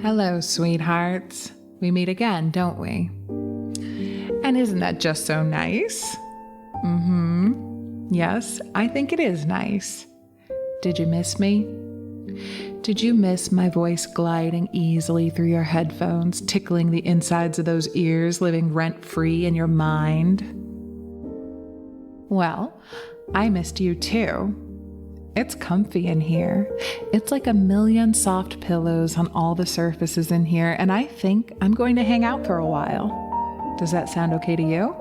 Hello, sweethearts. We meet again, don't we? And isn't that just so nice? Yes, I think it is nice. Did you miss me? Did you miss my voice gliding easily through your headphones, tickling the insides of those ears, living rent-free in your mind? Well, I missed you too. It's comfy in here. It's like a million soft pillows on all the surfaces in here, and I think I'm going to hang out for a while. Does that sound okay to you?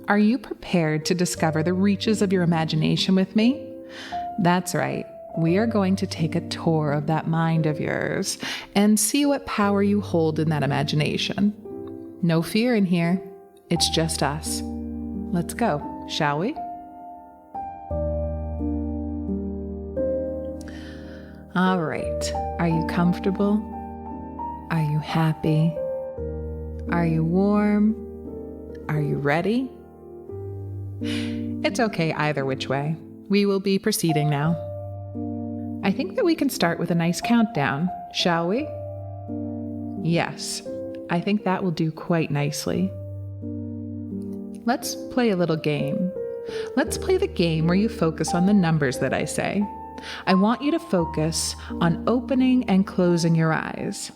Are you prepared to discover the reaches of your imagination with me? That's right. We are going to take a tour of that mind of yours and see what power you hold in that imagination. No fear in here. It's just us. Let's go, shall we? All right. Are you comfortable? Are you happy? Are you warm? Are you ready? It's okay either which way. We will be proceeding now. I think that we can start with a nice countdown, shall we? Yes, I think that will do quite nicely. Let's play a little game. Let's play the game where you focus on the numbers that I say. I want you to focus on opening and closing your eyes.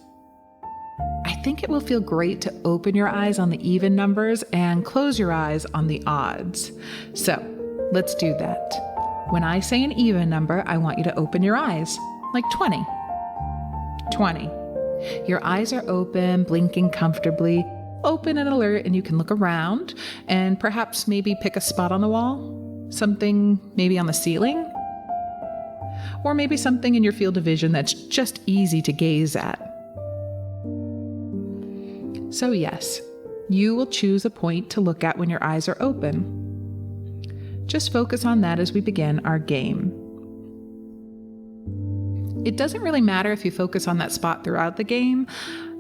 I think it will feel great to open your eyes on the even numbers and close your eyes on the odds. So, let's do that. When I say an even number, I want you to open your eyes, like 20. 20. Your eyes are open, blinking comfortably, open and alert, and you can look around and perhaps maybe pick a spot on the wall, something maybe on the ceiling, or maybe something in your field of vision that's just easy to gaze at. So yes, you will choose a point to look at when your eyes are open. Just focus on that as we begin our game. It doesn't really matter if you focus on that spot throughout the game.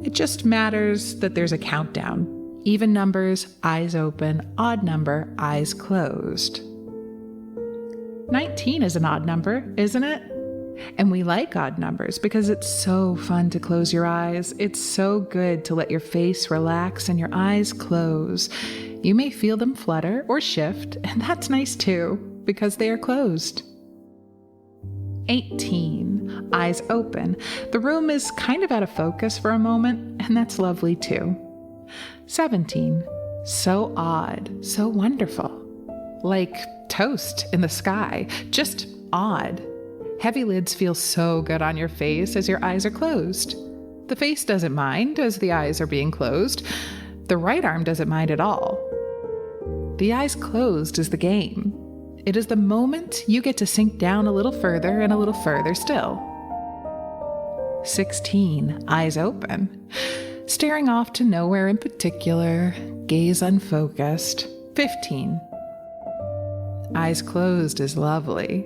It just matters that there's a countdown. Even numbers, eyes open. Odd number, eyes closed. 19 is an odd number, isn't it? And we like odd numbers because it's so fun to close your eyes. It's so good to let your face relax and your eyes close. You may feel them flutter or shift, and that's nice too, because they are closed. 18, eyes open. The room is kind of out of focus for a moment, and that's lovely too. 17, so odd, so wonderful. Like toast in the sky, just odd. Heavy lids feel so good on your face as your eyes are closed. The face doesn't mind as the eyes are being closed. The right arm doesn't mind at all. The eyes closed is the game. It is the moment you get to sink down a little further and a little further still. 16, eyes open. Staring off to nowhere in particular, gaze unfocused. 15, eyes closed is lovely.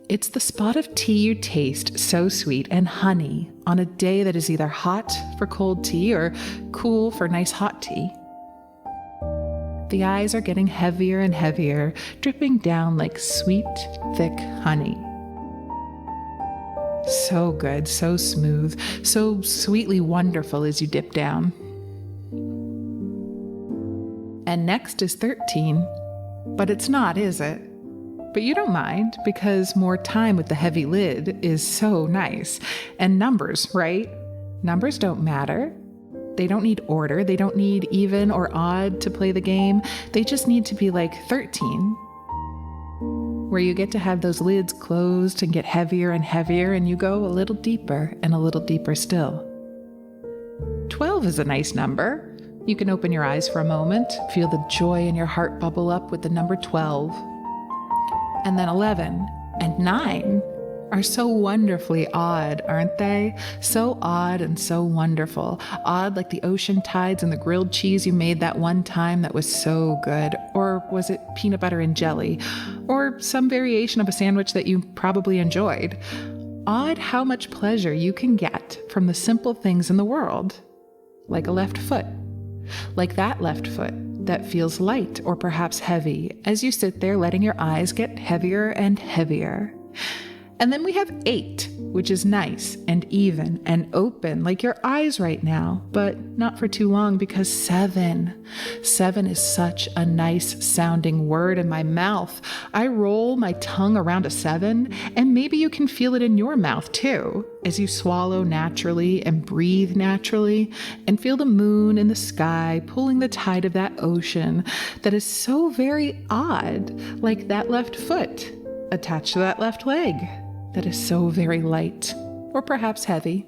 It's the spot of tea you taste, so sweet, and honey on a day that is either hot for cold tea or cool for nice hot tea. The eyes are getting heavier and heavier, dripping down like sweet, thick honey. So good, so smooth, so sweetly wonderful as you dip down. And next is 13, but it's not, is it? But you don't mind, because more time with the heavy lid is so nice. And numbers, right? Numbers don't matter. They don't need order. They don't need even or odd to play the game. They just need to be like 13, where you get to have those lids closed and get heavier and heavier, and you go a little deeper and a little deeper still. 12 is a nice number. You can open your eyes for a moment, feel the joy in your heart bubble up with the number 12. And then 11 and 9 are so wonderfully odd, aren't they? So odd and so wonderful. Odd like the ocean tides and the grilled cheese you made that one time that was so good. Or was it peanut butter and jelly? Or some variation of a sandwich that you probably enjoyed. Odd how much pleasure you can get from the simple things in the world. Like a left foot. Like that left foot that feels light or perhaps heavy as you sit there letting your eyes get heavier and heavier. And then we have 8, which is nice and even and open like your eyes right now, but not for too long because 7. 7 is such a nice sounding word in my mouth. I roll my tongue around a 7, and maybe you can feel it in your mouth too, as you swallow naturally and breathe naturally and feel the moon in the sky pulling the tide of that ocean that is so very odd, like that left foot attached to that left leg that is so very light, or perhaps heavy.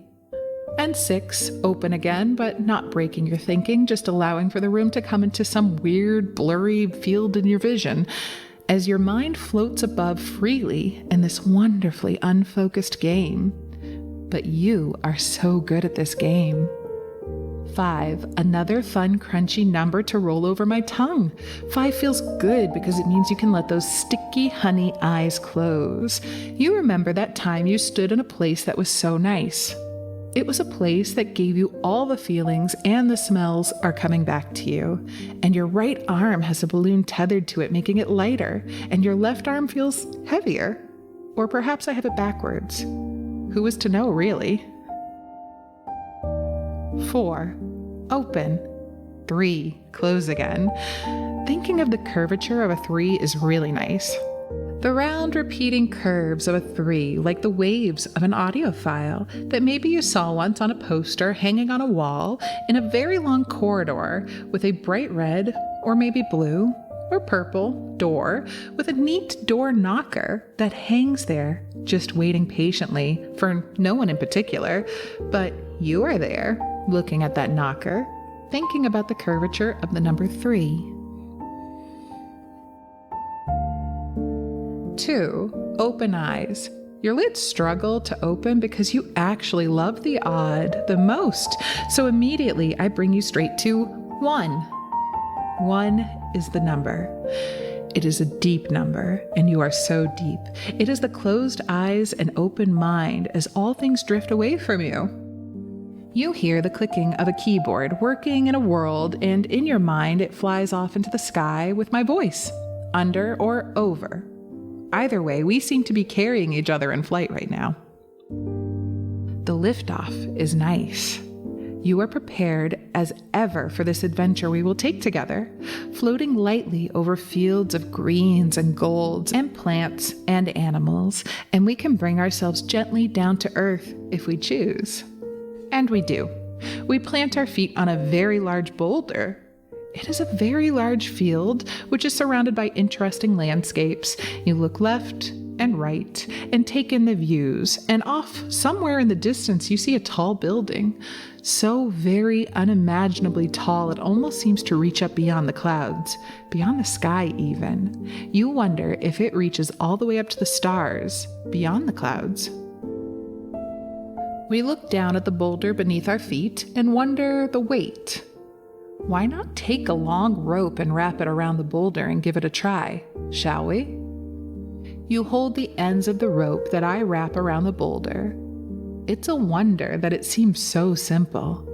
And 6, open again, but not breaking your thinking, just allowing for the room to come into some weird, blurry field in your vision, as your mind floats above freely in this wonderfully unfocused game. But you are so good at this game. 5, another fun, crunchy number to roll over my tongue. 5 feels good because it means you can let those sticky honey eyes close. You remember that time you stood in a place that was so nice. It was a place that gave you all the feelings, and the smells are coming back to you. And your right arm has a balloon tethered to it, making it lighter, and your left arm feels heavier. Or perhaps I have it backwards. Who is to know, really? 4, open. 3, close again. Thinking of the curvature of a 3 is really nice. The round repeating curves of a 3, like the waves of an audio file that maybe you saw once on a poster hanging on a wall in a very long corridor with a bright red, or maybe blue, or purple door with a neat door knocker that hangs there, just waiting patiently for no one in particular, but you are there, looking at that knocker, thinking about the curvature of the number 3. 2, open eyes. Your lids struggle to open because you actually love the odd the most, so immediately I bring you straight to 1. 1 is the number. It is a deep number, and you are so deep. It is the closed eyes and open mind as all things drift away from you. You hear the clicking of a keyboard working in a world, and in your mind it flies off into the sky with my voice, under or over. Either way, we seem to be carrying each other in flight right now. The liftoff is nice. You are prepared as ever for this adventure we will take together, floating lightly over fields of greens and golds and plants and animals, and we can bring ourselves gently down to earth if we choose. And we do. We plant our feet on a very large boulder. It is a very large field, which is surrounded by interesting landscapes. You look left and right and take in the views, and off somewhere in the distance you see a tall building, so very unimaginably tall it almost seems to reach up beyond the clouds, beyond the sky even. You wonder if it reaches all the way up to the stars, beyond the clouds. We look down at the boulder beneath our feet and wonder the weight. Why not take a long rope and wrap it around the boulder and give it a try, shall we? You hold the ends of the rope that I wrap around the boulder. It's a wonder that it seems so simple.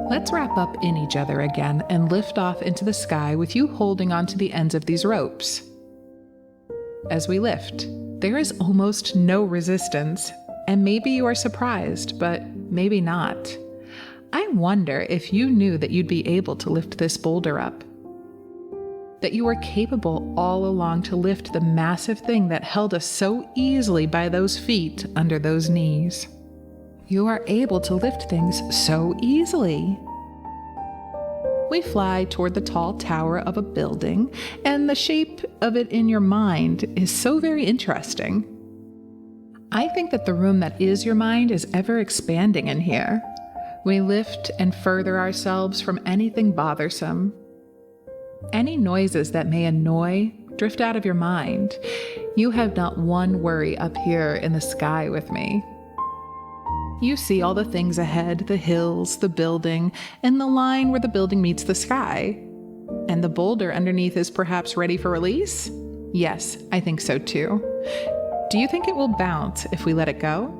Let's wrap up in each other again and lift off into the sky with you holding onto the ends of these ropes. As we lift, there is almost no resistance, and maybe you are surprised, but maybe not. I wonder if you knew that you'd be able to lift this boulder up. That you were capable all along to lift the massive thing that held us so easily by those feet under those knees. You are able to lift things so easily. We fly toward the tall tower of a building, and the shape of it in your mind is so very interesting. I think that the room that is your mind is ever expanding in here. We lift and further ourselves from anything bothersome. Any noises that may annoy drift out of your mind. You have not one worry up here in the sky with me. You see all the things ahead, the hills, the building, and the line where the building meets the sky. And the boulder underneath is perhaps ready for release? Yes, I think so too. Do you think it will bounce if we let it go?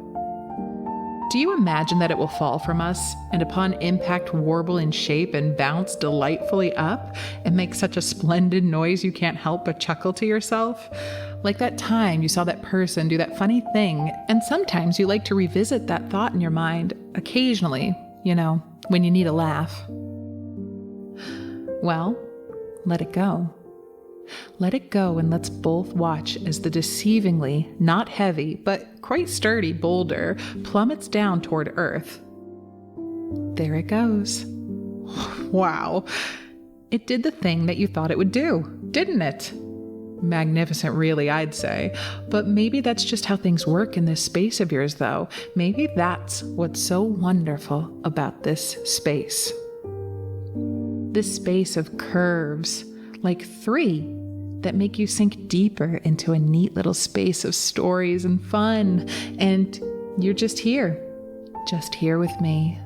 Do you imagine that it will fall from us and upon impact warble in shape and bounce delightfully up and make such a splendid noise you can't help but chuckle to yourself? Like that time you saw that person do that funny thing, and sometimes you like to revisit that thought in your mind occasionally, when you need a laugh. Well, let it go. Let it go, and let's both watch as the deceivingly not heavy but quite sturdy boulder plummets down toward Earth. There it goes. Wow. It did the thing that you thought it would do, didn't it? Magnificent, really, I'd say. But maybe that's just how things work in this space of yours, though. Maybe that's what's so wonderful about this space. This space of curves, like 3, that make you sink deeper into a neat little space of stories and fun. And you're just here with me,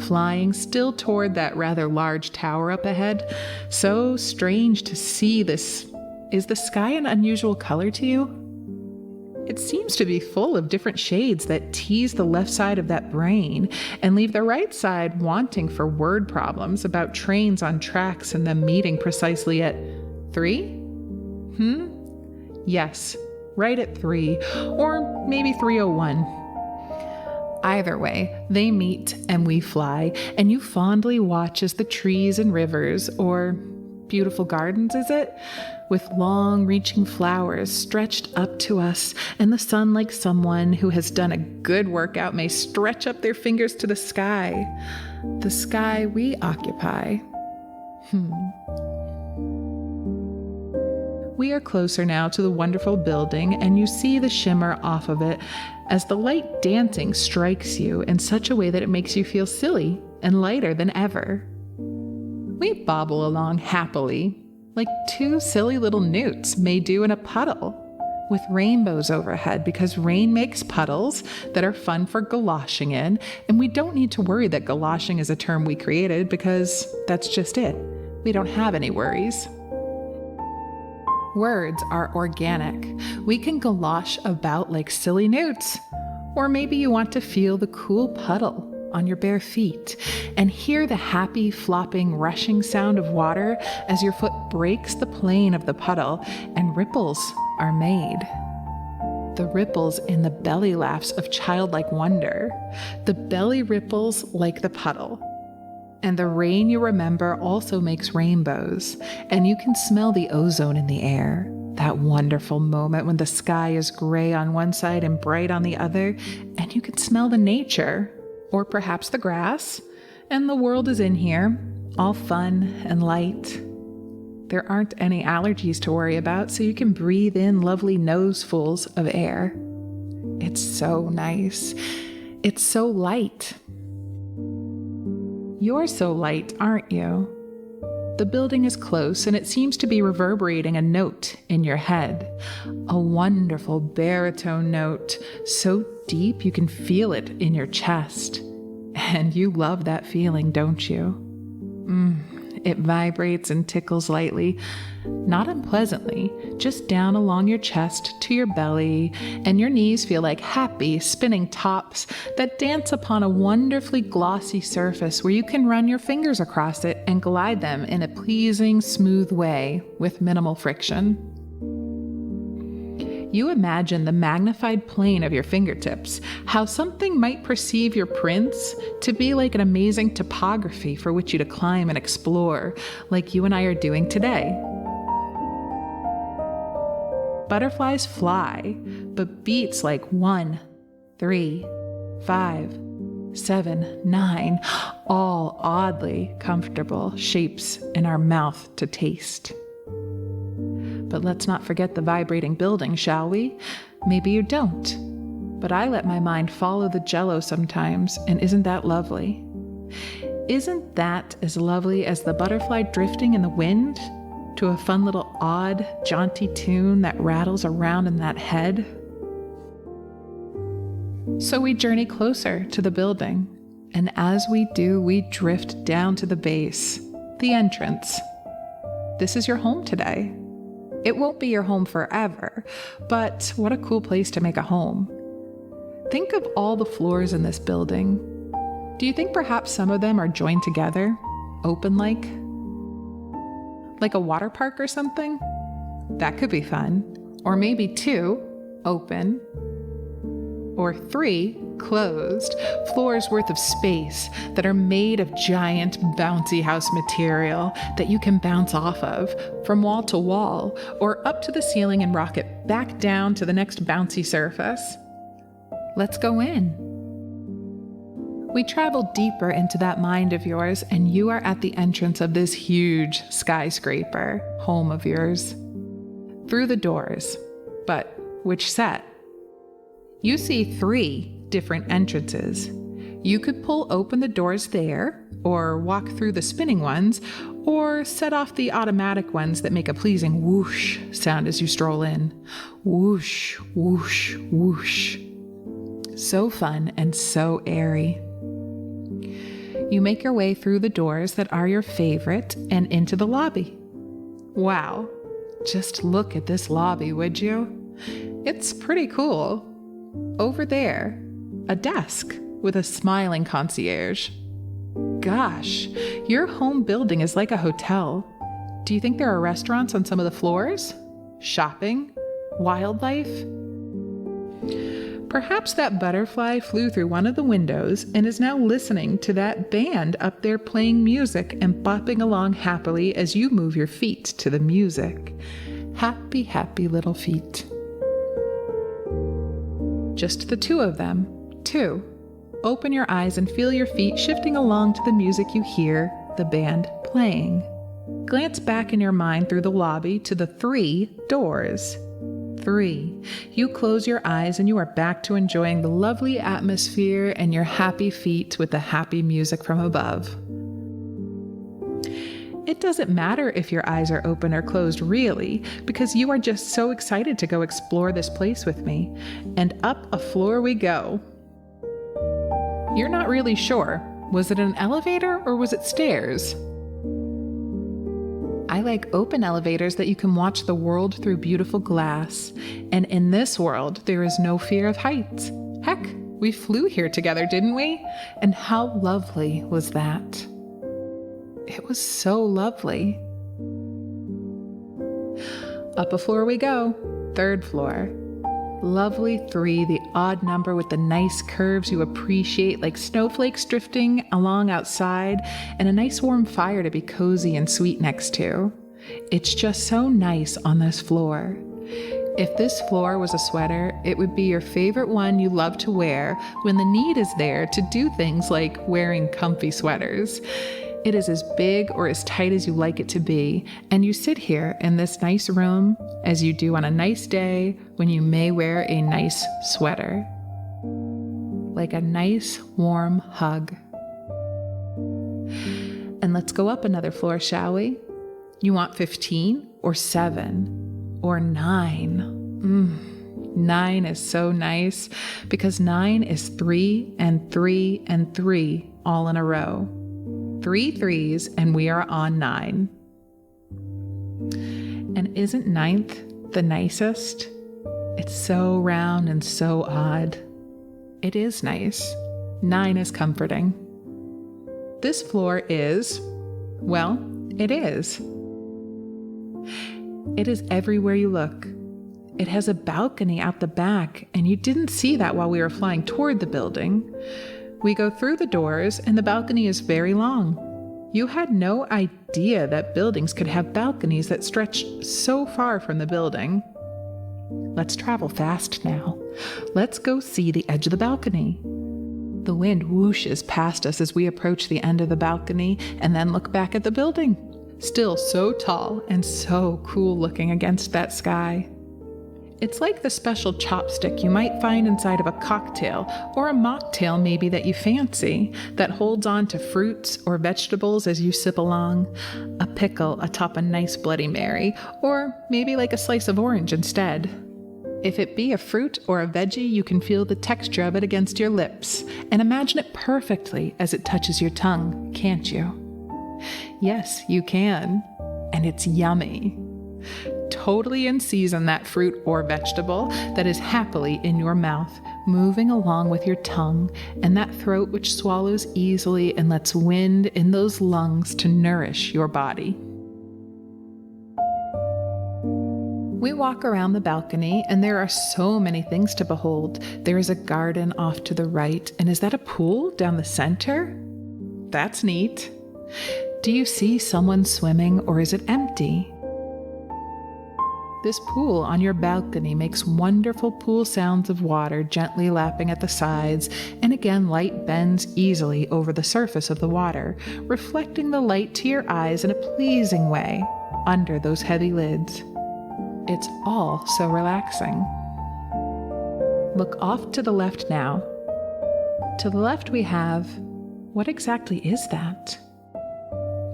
flying still toward that rather large tower up ahead. So strange to see this. Is the sky an unusual color to you? It seems to be full of different shades that tease the left side of that brain and leave the right side wanting for word problems about trains on tracks and them meeting precisely at 3? Yes, right at 3, or maybe 3:01. Either way, they meet and we fly, and you fondly watch as the trees and rivers, or beautiful gardens, is it? With long-reaching flowers stretched up to us, and the sun, like someone who has done a good workout, may stretch up their fingers to the sky we occupy. We are closer now to the wonderful building, and you see the shimmer off of it as the light dancing strikes you in such a way that it makes you feel silly and lighter than ever. We bobble along happily, like 2 silly little newts may do in a puddle, with rainbows overhead, because rain makes puddles that are fun for galoshing in, and we don't need to worry that galoshing is a term we created, because that's just it. We don't have any worries. Words are organic. We can galosh about like silly newts. Or maybe you want to feel the cool puddle on your bare feet and hear the happy, flopping, rushing sound of water as your foot breaks the plane of the puddle and ripples are made. The ripples in the belly laughs of childlike wonder. The belly ripples like the puddle. And the rain you remember also makes rainbows, and you can smell the ozone in the air. That wonderful moment when the sky is gray on one side and bright on the other, and you can smell the nature, or perhaps the grass, and the world is in here, all fun and light. There aren't any allergies to worry about, so you can breathe in lovely nosefuls of air. It's so nice. It's so light. You're so light, aren't you? The building is close, and it seems to be reverberating a note in your head. A wonderful baritone note, so deep you can feel it in your chest. And you love that feeling, don't you? It vibrates and tickles lightly, not unpleasantly, just down along your chest to your belly, and your knees feel like happy, spinning tops that dance upon a wonderfully glossy surface where you can run your fingers across it and glide them in a pleasing, smooth way with minimal friction. You imagine the magnified plane of your fingertips, how something might perceive your prints to be like an amazing topography for which you to climb and explore, like you and I are doing today. Butterflies fly, but beats like 1, 3, 5, 7, 9, all oddly comfortable shapes in our mouth to taste. But let's not forget the vibrating building, shall we? Maybe you don't. But I let my mind follow the jello sometimes, and isn't that lovely? Isn't that as lovely as the butterfly drifting in the wind to a fun little odd, jaunty tune that rattles around in that head? So we journey closer to the building, and as we do, we drift down to the base, the entrance. This is your home today. It won't be your home forever, but what a cool place to make a home. Think of all the floors in this building. Do you think perhaps some of them are joined together, open like a water park or something? That could be fun. or maybe 2 open, or 3 closed floors worth of space that are made of giant bouncy house material that you can bounce off of from wall to wall or up to the ceiling and rocket back down to the next bouncy surface. Let's go in. We travel deeper into that mind of yours, and you are at the entrance of this huge skyscraper, home of yours. Through the doors, but which set? You see 3 different entrances. You could pull open the doors there, or walk through the spinning ones, or set off the automatic ones that make a pleasing whoosh sound as you stroll in. Whoosh, whoosh, whoosh. So fun and so airy. You make your way through the doors that are your favorite and into the lobby. Wow, just look at this lobby, would you? It's pretty cool. Over there, a desk with a smiling concierge. Gosh, your home building is like a hotel. Do you think there are restaurants on some of the floors? Shopping? Wildlife? Perhaps that butterfly flew through one of the windows and is now listening to that band up there playing music and bopping along happily as you move your feet to the music. Happy, happy little feet. Just the 2 of them. 2. Open your eyes and feel your feet shifting along to the music you hear the band playing. Glance back in your mind through the lobby to the 3 doors. 3. You close your eyes and you are back to enjoying the lovely atmosphere and your happy feet with the happy music from above. It doesn't matter if your eyes are open or closed, really, because you are just so excited to go explore this place with me. And up a floor we go. You're not really sure. Was it an elevator or was it stairs? I like open elevators that you can watch the world through beautiful glass. And in this world, there is no fear of heights. Heck, we flew here together, didn't we? And how lovely was that? It was so lovely. Up a floor we go. 3rd floor. Lovely 3, the odd number with the nice curves you appreciate, like snowflakes drifting along outside, and a nice warm fire to be cozy and sweet next to. It's just so nice on this floor. If this floor was a sweater, it would be your favorite one you love to wear when the need is there to do things like wearing comfy sweaters. It is as big or as tight as you like it to be, and you sit here in this nice room as you do on a nice day when you may wear a nice sweater. Like a nice warm hug. And let's go up another floor, shall we? You want 15 or 7 or 9? 9 is so nice because 9 is 3 and 3 and 3 all in a row. 3 3s and we are on 9. And isn't 9th the nicest? It's so round and so odd. It is nice. 9 is comforting. This floor is, well, it is. It is everywhere you look. It has a balcony out the back, and you didn't see that while we were flying toward the building. We go through the doors, and the balcony is very long. You had no idea that buildings could have balconies that stretched so far from the building. Let's travel fast now. Let's go see the edge of the balcony. The wind whooshes past us as we approach the end of the balcony and then look back at the building. Still so tall and so cool looking against that sky. It's like the special chopstick you might find inside of a cocktail or a mocktail maybe that you fancy that holds on to fruits or vegetables as you sip along. A pickle atop a nice Bloody Mary, or maybe like a slice of orange instead. If it be a fruit or a veggie, you can feel the texture of it against your lips and imagine it perfectly as it touches your tongue, can't you? Yes, you can. And it's yummy. Totally in season, that fruit or vegetable that is happily in your mouth, moving along with your tongue, and that throat which swallows easily and lets wind in those lungs to nourish your body. We walk around the balcony, and there are so many things to behold. There is a garden off to the right, and is that a pool down the center? That's neat. Do you see someone swimming, or is it empty? This pool on your balcony makes wonderful pool sounds of water gently lapping at the sides, and again light bends easily over the surface of the water, reflecting the light to your eyes in a pleasing way under those heavy lids. It's all so relaxing. Look off to the left now. To the left we have, what exactly is that?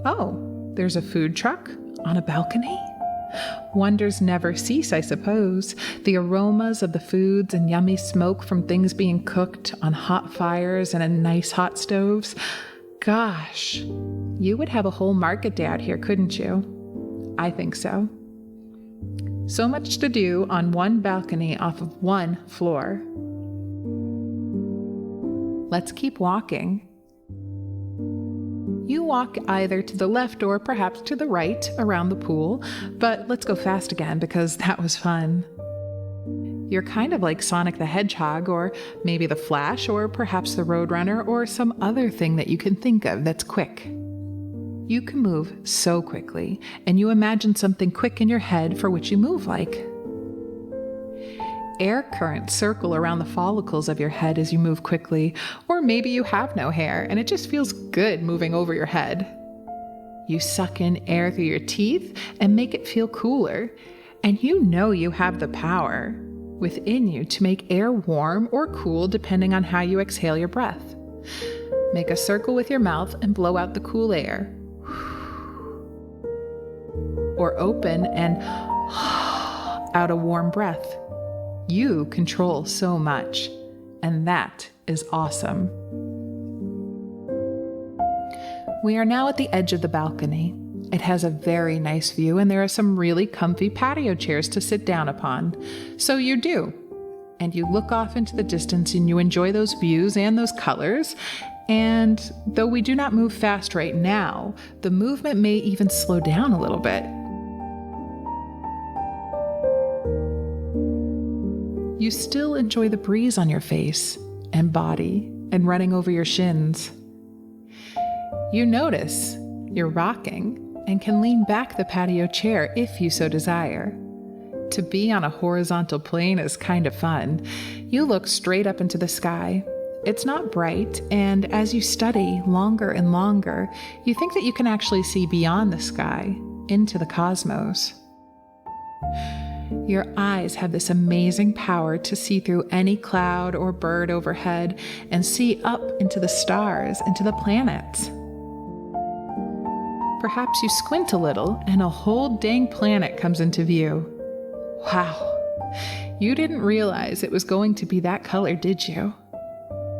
Oh, there's a food truck on a balcony? Wonders never cease, I suppose. The aromas of the foods and yummy smoke from things being cooked on hot fires and in nice hot stoves. Gosh, you would have a whole market day out here, couldn't you? I think so. So much to do on one balcony off of one floor. Let's keep walking. You walk either to the left or perhaps to the right around the pool, but let's go fast again because that was fun. You're kind of like Sonic the Hedgehog, or maybe the Flash, or perhaps the Roadrunner, or some other thing that you can think of that's quick. You can move so quickly, and you imagine something quick in your head for which you move like. Air currents circle around the follicles of your head as you move quickly, or maybe you have no hair and it just feels good moving over your head. You suck in air through your teeth and make it feel cooler, and you know you have the power within you to make air warm or cool depending on how you exhale your breath. Make a circle with your mouth and blow out the cool air. Or open and out a warm breath. You control so much, and that is awesome. We are now at the edge of the balcony. It has a very nice view, and there are some really comfy patio chairs to sit down upon. So you do. And you look off into the distance and you enjoy those views and those colors. And though we do not move fast right now, the movement may even slow down a little bit. You still enjoy the breeze on your face and body and running over your shins. You notice you're rocking and can lean back the patio chair if you so desire. To be on a horizontal plane is kind of fun. You look straight up into the sky. It's not bright, and as you study longer and longer, you think that you can actually see beyond the sky into the cosmos. Your eyes have this amazing power to see through any cloud or bird overhead and see up into the stars, into the planets. Perhaps you squint a little and a whole dang planet comes into view. Wow, you didn't realize it was going to be that color, did you?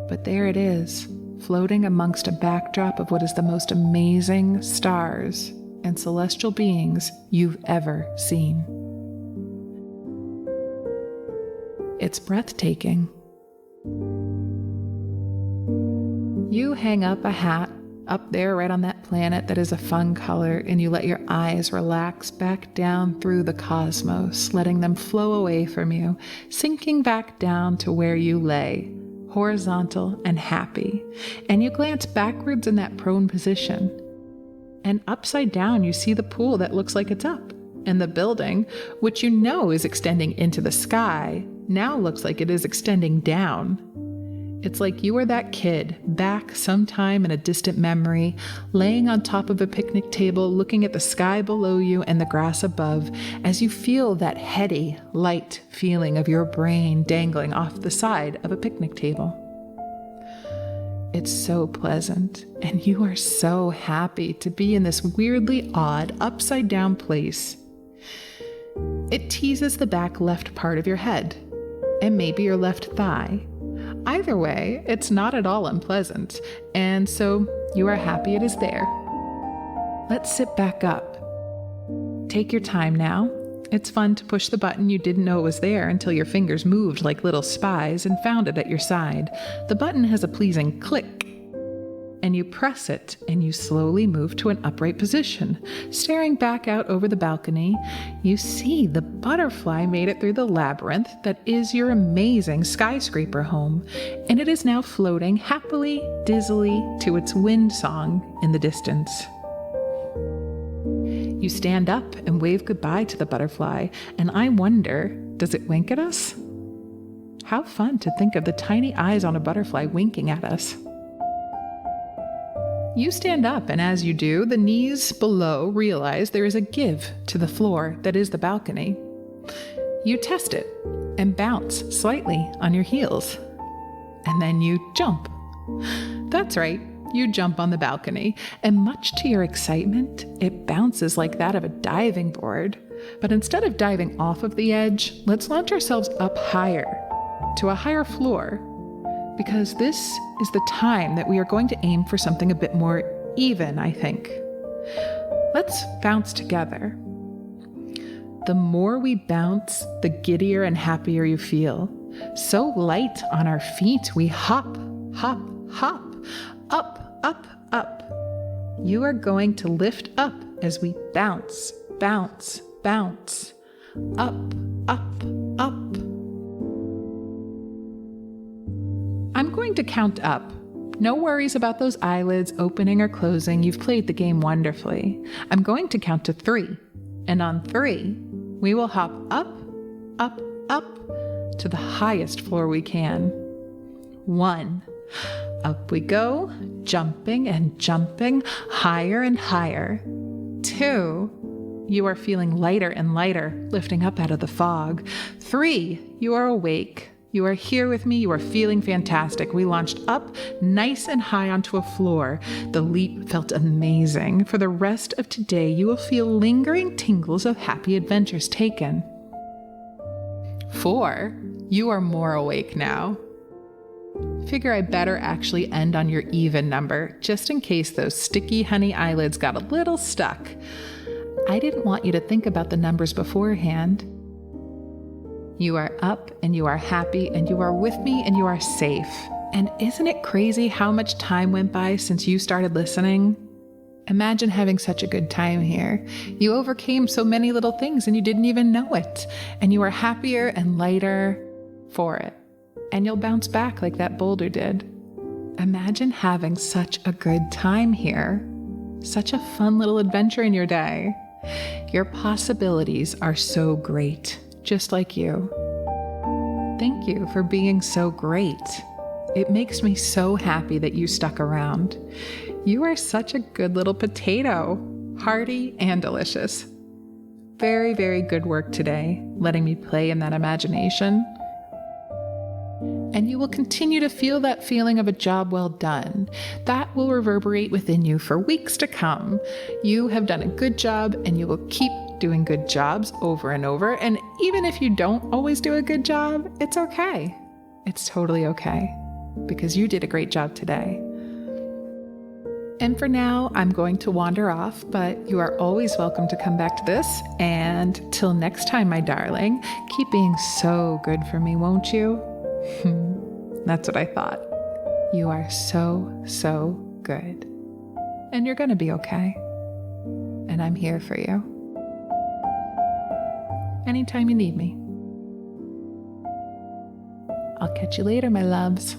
But there it is, floating amongst a backdrop of what is the most amazing stars and celestial beings you've ever seen. It's breathtaking. You hang up a hat up there right on that planet that is a fun color, and you let your eyes relax back down through the cosmos, letting them flow away from you, sinking back down to where you lay, horizontal and happy. And you glance backwards in that prone position. And upside down, you see the pool that looks like it's up. And the building, which you know is extending into the sky, now looks like it is extending down. It's like you were that kid back sometime in a distant memory, laying on top of a picnic table, looking at the sky below you and the grass above, as you feel that heady, light feeling of your brain dangling off the side of a picnic table. It's so pleasant, and you are so happy to be in this weirdly odd, upside-down place. It teases the back left part of your head, and maybe your left thigh. Either way, it's not at all unpleasant, and so you are happy it is there. Let's sit back up. Take your time now. It's fun to push the button you didn't know was there until your fingers moved like little spies and found it at your side. The button has a pleasing click, and you press it, and you slowly move to an upright position. Staring back out over the balcony, you see the butterfly made it through the labyrinth that is your amazing skyscraper home, and it is now floating happily, dizzily to its wind song in the distance. You stand up and wave goodbye to the butterfly, and I wonder, does it wink at us? How fun to think of the tiny eyes on a butterfly winking at us. You stand up, and as you do, the knees below realize there is a give to the floor that is the balcony. You test it and bounce slightly on your heels. And then you jump. That's right, you jump on the balcony, and much to your excitement, it bounces like that of a diving board. But instead of diving off of the edge, let's launch ourselves up higher, to a higher floor, because this is the time that we are going to aim for something a bit more even, I think. Let's bounce together. The more we bounce, the giddier and happier you feel. So light on our feet, we hop, hop, hop, up, up, up. You are going to lift up as we bounce, bounce, bounce, up, up, up. I'm going to count up. No worries about those eyelids opening or closing. You've played the game wonderfully. I'm going to count to 3. And on 3, we will hop up, up, up to the highest floor we can. 1. Up we go, jumping and jumping, higher and higher. 2. You are feeling lighter and lighter, lifting up out of the fog. 3. You are awake. You are here with me. You are feeling fantastic. We launched up nice and high onto a floor. The leap felt amazing. For the rest of today, you will feel lingering tingles of happy adventures taken. 4, you are more awake now. Figure I better actually end on your even number, just in case those sticky honey eyelids got a little stuck. I didn't want you to think about the numbers beforehand. You are up and you are happy and you are with me and you are safe. And isn't it crazy how much time went by since you started listening? Imagine having such a good time here. You overcame so many little things and you didn't even know it. And you are happier and lighter for it. And you'll bounce back like that boulder did. Imagine having such a good time here. Such a fun little adventure in your day. Your possibilities are so great. Just like you. Thank you for being so great. It makes me so happy that you stuck around. You are such a good little potato, hearty and delicious. Very, very good work today, letting me play in that imagination. And you will continue to feel that feeling of a job well done. That will reverberate within you for weeks to come. You have done a good job and you will keep doing good jobs over and over. And even if you don't always do a good job, it's okay. It's totally okay because you did a great job today. And for now, I'm going to wander off, but you are always welcome to come back to this. And till next time, my darling, keep being so good for me, won't you? That's what I thought. You are so, so good. And you're going to be okay. And I'm here for you. Anytime you need me. I'll catch you later, my loves.